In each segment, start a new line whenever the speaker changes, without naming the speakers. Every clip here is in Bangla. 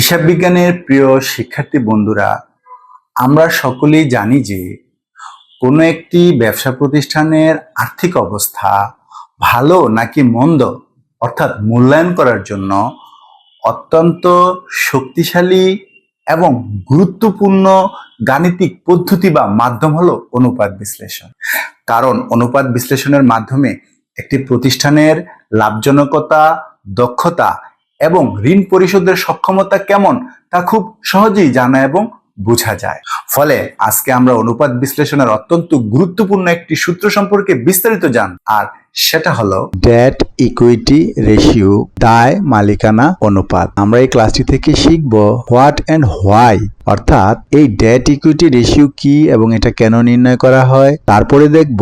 হিসাব বিজ্ঞানের প্রিয় শিক্ষার্থী বন্ধুরা, আমরা সকলেই জানি যে কোনো একটি ব্যবসা প্রতিষ্ঠানের আর্থিক অবস্থা ভালো নাকি মন্দ অর্থাৎ মূল্যায়ন করার জন্য অত্যন্ত শক্তিশালী এবং গুরুত্বপূর্ণ গাণিতিক পদ্ধতি বা মাধ্যম হলো অনুপাত বিশ্লেষণ। কারণ অনুপাত বিশ্লেষণের মাধ্যমে একটি প্রতিষ্ঠানের লাভজনকতা, দক্ষতা এবং ঋণ পরিশোধের সক্ষমতা কেমন তা খুব সহজেই জানা এবং বোঝা যায়। ফলে আজকে আমরা অনুপাত বিশ্লেষণের অত্যন্ত গুরুত্বপূর্ণ একটি সূত্র সম্পর্কে বিস্তারিত জান, আর সেটা হলো
ডেট ইকুইটি রেশিও, দায় মালিকানা অনুপাত। আমরা এই ক্লাসটি থেকে শিখব হোয়াট এন্ড হোয়াই, অর্থাৎ এই ডেট ইকুইটি রেশিও কি এবং এটা কেন নির্ণয় করা হয়। তারপরে দেখব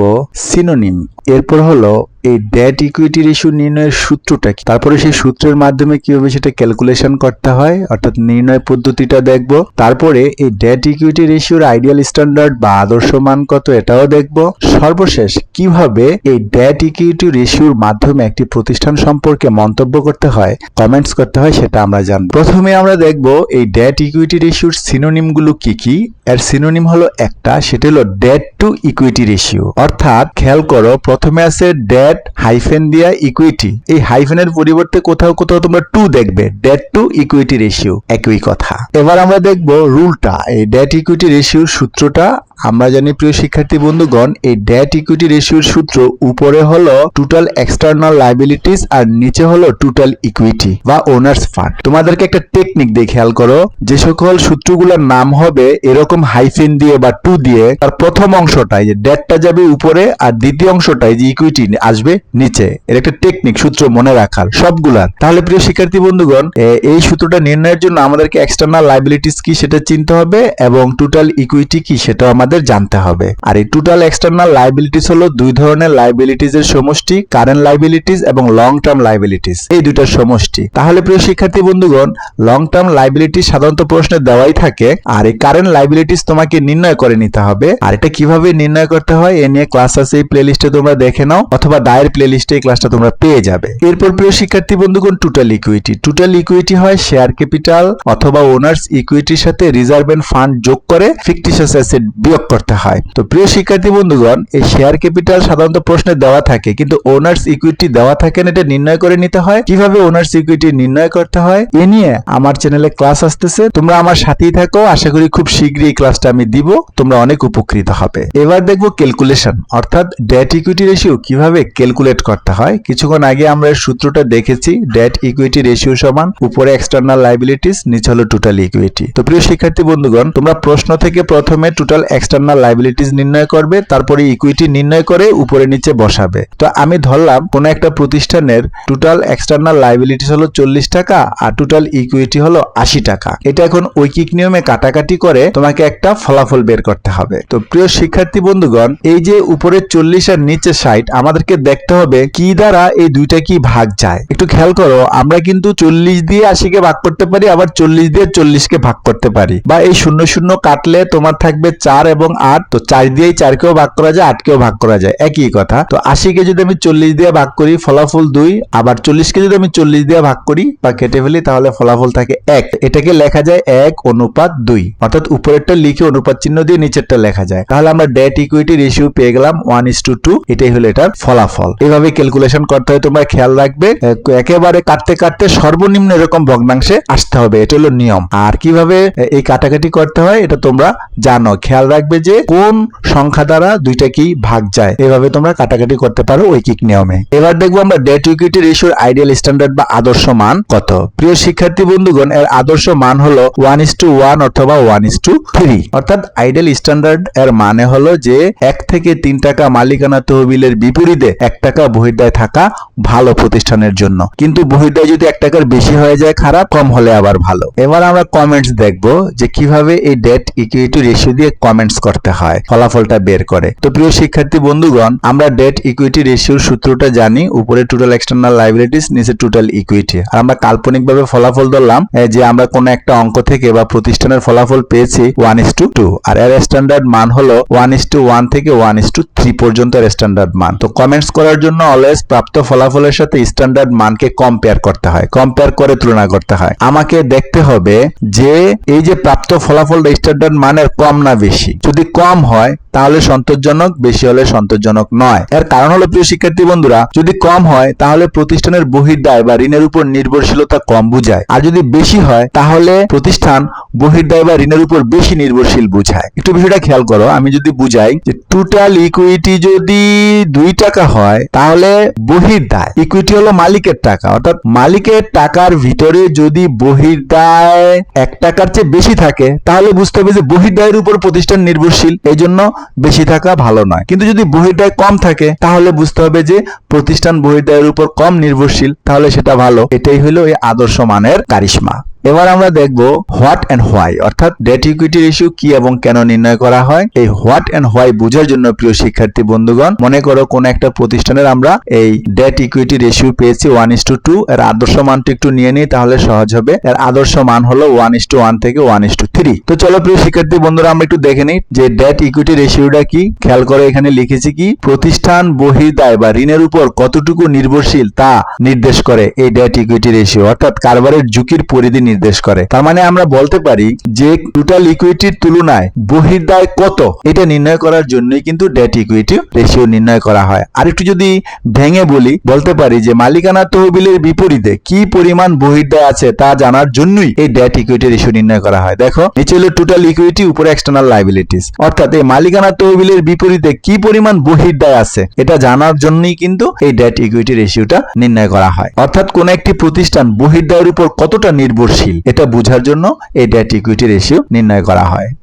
সিনোনিম, এরপর হলো এই ডেট ইকুইটি রেশিও নির্ণয়ের সূত্রটা কি, তারপরে সেই সূত্রের মাধ্যমে কিভাবে সেটা ক্যালকুলেশন করতে হয় অর্থাৎ নির্ণয় পদ্ধতিটা দেখব। তারপরে এই ডেট ইকুইটি রেশিওর আইডিয়াল স্ট্যান্ডার্ড বা আদর্শ মান কত এটাও দেখব। সর্বশেষ কিভাবে এই ডেট ইকুইটি রেশিওর মাধ্যমে একটি প্রতিষ্ঠান সম্পর্কে মন্তব্য করতে হয়, কমেন্টস করতে হয়, সেটা আমরা জানব। প্রথমে আমরা দেখব এই ডেট ইকুইটি রেশিওর সিনোনিম গুলো কি কি। এর সিনোনিম হলো একটা, সেটা হলো ডেট টু ইকুইটি রেশিও। অর্থাৎ খেয়াল করো, প্রথমে আছে ডেট হাইফেন দিয়া ইকুইটি, এই হাইফেনের পরিবর্তে কোথাও কোথাও তোমরা টু দেখবে, ডেট টু ইকুইটি রেশিও একই কথা। এবার আমরা দেখব রুলটা, এই ডেট ইকুইটি রেশিওর সূত্রটা। আমরা জানি প্রিয় শিক্ষার্থী বন্ধুগণ, এই ডেট ইকুইটি রেশিওর সূত্র উপরে হলো টোটাল এক্সটার্নাল লায়াবিলিটিস আর নিচে হলো টোটাল ইকুইটি বা ওনার্স ফান্ড। তোমাদেরকে একটা টেকনিক দিয়ে খেয়াল করো, যে সকল সূত্রগুলোর নাম হবে এরকম হাইফেন দিয়ে বা টু দিয়ে, তার প্রথম অংশটাই যে ডেটটা যাবে উপরে আর দ্বিতীয় অংশটাই যে ইকুইটি আসবে নিচে। এর একটা টেকনিক সূত্র মনে রাখার সবগুলার। তাহলে প্রিয় শিক্ষার্থী বন্ধুগণ, এই সূত্রটা নির্ণয়ের জন্য আমাদেরকে এক্সটার্নাল লায়াবিলিটিস কি সেটা চিনতে হবে এবং টোটাল ইকুইটি কি সেটাও আমাদের জানতে হবে। আর এই টোটাল এক্সটার্নাল লায়াবিলিটিস হলো দুই ধরনের লায়াবিলিটিস এর সমষ্টি, কারেন্ট লায়াবিলিটিস এবং লং টার্ম লায়াবিলিটিস, এই দুইটার সমষ্টি। তাহলে প্রিয় শিক্ষার্থী বন্ধুগণ, লং টার্ম লায়াবিলিটিস সাধারণত প্রশ্নে দেওয়াই থাকে, আর এই কারেন্ট লায়াবিলিটিস তোমাকে নির্ণয় করে নিতে হবে। আর এটা কিভাবে নির্ণয় করতে হয় এ নিয়ে ক্লাস আছে, এই প্লেলিস্টে তোমরা দেখে নাও, অথবা দায়ের প্লেলিস্টে এই ক্লাসটা তোমরা পেয়ে যাবে। এরপর প্রিয় শিক্ষার্থী বন্ধুগণ, টোটাল ইকুইটি। টোটাল ইকুইটি হয় শেয়ার ক্যাপিটাল অথবা ওনার্স ইকুইটির সাথে রিজার্ভ এন্ড ফান্ড যোগ করে ফিকটিশিয়াস অ্যাসেট বিয়োগ করতে হয়। তো প্রিয় শিক্ষার্থী বন্ধুগণ, এই শেয়ার ক্যাপিটাল সাধারণত প্রশ্নে দেওয়া থাকে, কিন্তু ওনার্স ইকুইটি দেওয়া থাকে না। এটা নির্ণয় করে নিতে হয়। কিভাবে ওনার্স ইকুইটি নির্ণয় করতে হয় এ নিয়ে আমার চ্যানেলে ক্লাস আসতেছে, তোমরা আমার সাথেই থাকো। আশা করি খুব শীঘ্রই এই ক্লাসটা আমি দিব, তোমরা অনেক উপকৃত হবে। এবার দেখবো ক্যালকুলেশন, অর্থাৎ ডেট ইকুইটি রেশিও কিভাবে ক্যালকুলেট করতে হয়। কিছুক্ষণ আগে আমরা এর সূত্রটা দেখেছি, ডেট ইকুইটি রেশিও সমান উপরে এক্সটার্নাল লায়াবিলিটিস, নিচে হলো টোটাল ইকুইটি। তো প্রিয় শিক্ষার্থী বন্ধুগণ, তোমরা প্রশ্ন থেকে প্রথমে টোটাল এক্সটার্নাল লায়াবিলিটিস নির্ণয় করবে, তারপরে ইকুইটি নির্ণয় করে উপরে নিচে বসাবে। তো আমি ধরলাম কোন একটা প্রতিষ্ঠানের টোটাল এক্সটার্নাল লায়াবিলিটিস হলো 40 টাকা আর টোটাল ইকুইটি হলো 80 টাকা। এটা এখন ঐকিক নিয়মে কাটাকাটি করে তোমাকে একটা ফলাফল বের করতে হবে। তো প্রিয় শিক্ষার্থী বন্ধুগণ, এই যে উপরে 40 আর নিচে 60, আমাদেরকে দেখতে হবে কি দ্বারা এই দুইটা কি ভাগ যায়। একটু খেয়াল করো, আমরা কিন্তু 40 দিয়ে 80 কে ভাগ করতে পারি, আবার 40 দিয়ে 40 কে ভাগ করতে পারি, বা এই শূন্য শূন্য কাটলে তোমার থাকবে 4 এবং 8, তো 4 দিয়ে 4 কেও ভাগ করা যায়, 8 কেও ভাগ করা যায়, একই কথা। তো 80 কে যদি আমি 40 দিয়ে ভাগ করি ফলাফল 2, আবার 40 কে যদি আমি 40 দিয়ে ভাগ করি বা কেটে ফেলি তাহলে ফলাফল থাকে 1। এটাকে লেখা যায় 1:2, অর্থাৎ উপরেরটা লিখে অনুপাত চিহ্ন দিয়ে নিচেরটা লেখা যায়। তাহলে আমরা ডেট ইকুইটি রেশিও পেয়ে গেলাম 1:2, এটাই হলো এটার ফলাফল। এভাবে ক্যালকুলেশন করতে হয়, তোমরা খেয়াল রাখবে। একেবারে কাটতে কাটতে সর্বনিম্ন এরকম ভগ্নাংশে আসতে হবে, এটা হলো নিয়ম। আর কিভাবে এই কাটাকাটি করতে হয় এটা তোমরা জানো, খেয়াল রাখবে যে কোন সংখ্যা দ্বারা দুইটা কি ভাগ যায়, এভাবে তোমরা কাটাকাটি করতে পারো ঐকিক নিয়মে। এবার দেখবো আমরা ডেট ইকুইটি রেশিওর আইডিয়াল স্ট্যান্ডার্ড বা আদর্শ মান কত। প্রিয় শিক্ষার্থী বন্ধুগণ, এর আদর্শ মান হলো 1:1 অথবা 1:3। অর্থাৎ আইডিয়াল স্ট্যান্ডার্ড এর মানে হলো যে 1 থেকে 3 টাকা মালিকানা তহবিলের বিপরীতে 1 টাকা বহির্দায় থাকা ভালো প্রতিষ্ঠানের জন্য। কিন্তু বহির্দায় যদি 1 টাকার বেশি হয়ে যায় খারাপ, কম হলে আবার ভালো। এবার আমরা কমেন্টস দেখবো যে কিভাবে এই ডেট ইকুইটি রেশিও দিয়ে কমেন্টস করতে হয় ফলাফলটা বের করে। তো প্রিয় শিক্ষার্থী বন্ধুগণ, আমরা ডেট ইকুইটি রেশিওর সূত্রটা জানি, উপরে টোটাল এক্সটার্নাল লায়াবিলিটিস, নিচে টোটাল ইকুইটি। আর আমরা কাল্পনিকভাবে ফলাফল ধরলাম যে আমরা কোন একটা অঙ্ক থেকে বা প্রতিষ্ঠানের ফলাফল পেয়েছি 1:2, আর এর স্ট্যান্ডার্ড মান হলো 1:1 থেকে 1:3। 3 পর্যন্ত এর স্ট্যান্ডার্ড মান। তো কমেন্টস করার জন্য অলওয়েজ প্রাপ্ত ফলাফলের সাথে স্ট্যান্ডার্ড মানকে কম্পেয়ার করতে হয়, কম্পেয়ার করে তুলনা করতে হয়। আমাকে দেখতে হবে যে এই যে প্রাপ্ত ফলাফলটা স্ট্যান্ডার্ড মানের কম না বেশি। যদি কম হয় তাহলে সন্তোষজনক, বেশি হলে সন্তোষজনক নয়। এর কারণ হলো প্রিয় শিক্ষার্থী বন্ধুরা, যদি কম হয় তাহলে প্রতিষ্ঠানের বহির্দায় বা ঋণের উপর নির্ভরশীলতা কম বুঝায়, আর যদি বেশি হয় তাহলে প্রতিষ্ঠান বহির্দায় বা ঋণের উপর বেশি নির্ভরশীল বুঝায়। একটু বিষয়টা খেয়াল করো, আমি যদি বুঝাই যে টোটাল ইকুইটি যদি 2 টাকা হয় তাহলে বহির্দায়, ইকুইটি হলো মালিকের টাকা, অর্থাৎ মালিকের টাকার ভিতরে যদি বহির্দায় 1 টাকার চেয়ে বেশি থাকে তাহলে বুঝতে হবে যে বহির্দায়ের উপর প্রতিষ্ঠান নির্ভরশীল, এই জন্য বেশি থাকা ভালো নয়। কিন্তু যদি বহির্দায় কম থাকে তাহলে বুঝতে হবে যে প্রতিষ্ঠান বহির্দায়ের উপর কম নির্ভরশীল, তাহলে সেটা ভালো। এটাই হলো এই আদর্শ মানের কারিশমা। এবার আমরা দেখব হোয়াট এন্ড হোয়াই, অর্থাৎ ডেট ইকুইটি রেশিও কি এবং কেন নির্ণয় করা হয়। এই হোয়াট এন্ড হোয়াই বোঝার জন্য প্রিয় শিক্ষার্থী বন্ধুগণ, মনে করো কোন একটা প্রতিষ্ঠানের আমরা এই ডেট ইকুইটি রেশিও পেয়েছি 1:2, এর আদর্শ মানটা একটু নিয়ে নিই তাহলে সহজ হবে। এর আদর্শ মান হলো 1:1 থেকে 1:3। তো চলো প্রিয় শিক্ষার্থী বন্ধুরা আমরা একটু দেখে নিই যে ডেট ইকুইটি রেশিওটা কি। খেয়াল করে এখানে লিখেছি কি, প্রতিষ্ঠান বহির্দায় বা ঋণের উপর কতটুকু নির্ভরশীল তা নির্দেশ করে এই ডেট ইকুইটি রেশিও, অর্থাৎ কারবারের ঝুঁকির পরিধি নির্দেশ করে। তার মানে আমরা বলতে পারি যে টোটাল ইকুইটির তুলনায় বহির্দায় কত, এটা নির্ণয় করার জন্যই কিন্তু ডেট ইকুইটি রেশিও নির্ণয় করা হয়। আর একটু যদি ভেঙে বলি, বলতে পারি যে মালিকানা তহবিলের বিপরীতে কি পরিমাণ বহির্দায় আছে তা জানার জন্যই এই ডেট ইকুইটি রেশিও নির্ণয় করা হয়। দেখো নিচে হলো টোটাল ইকুইটি, উপরে এক্সটার্নাল লায়াবিলিটিস, অর্থাৎ এই মালিকানা তহবিলের বিপরীতে কি পরিমাণ বহির্দায় আছে এটা জানার জন্যই কিন্তু এই ডেট ইকুইটি রেশিওটা নির্ণয় করা হয়। অর্থাৎ কোন একটি প্রতিষ্ঠান বহির্দায়ের উপর কতটা নির্ভরশীল এটা বোঝার জন্য এই ডেট ইকুইটি রেশিও নির্ণয় করা হয়।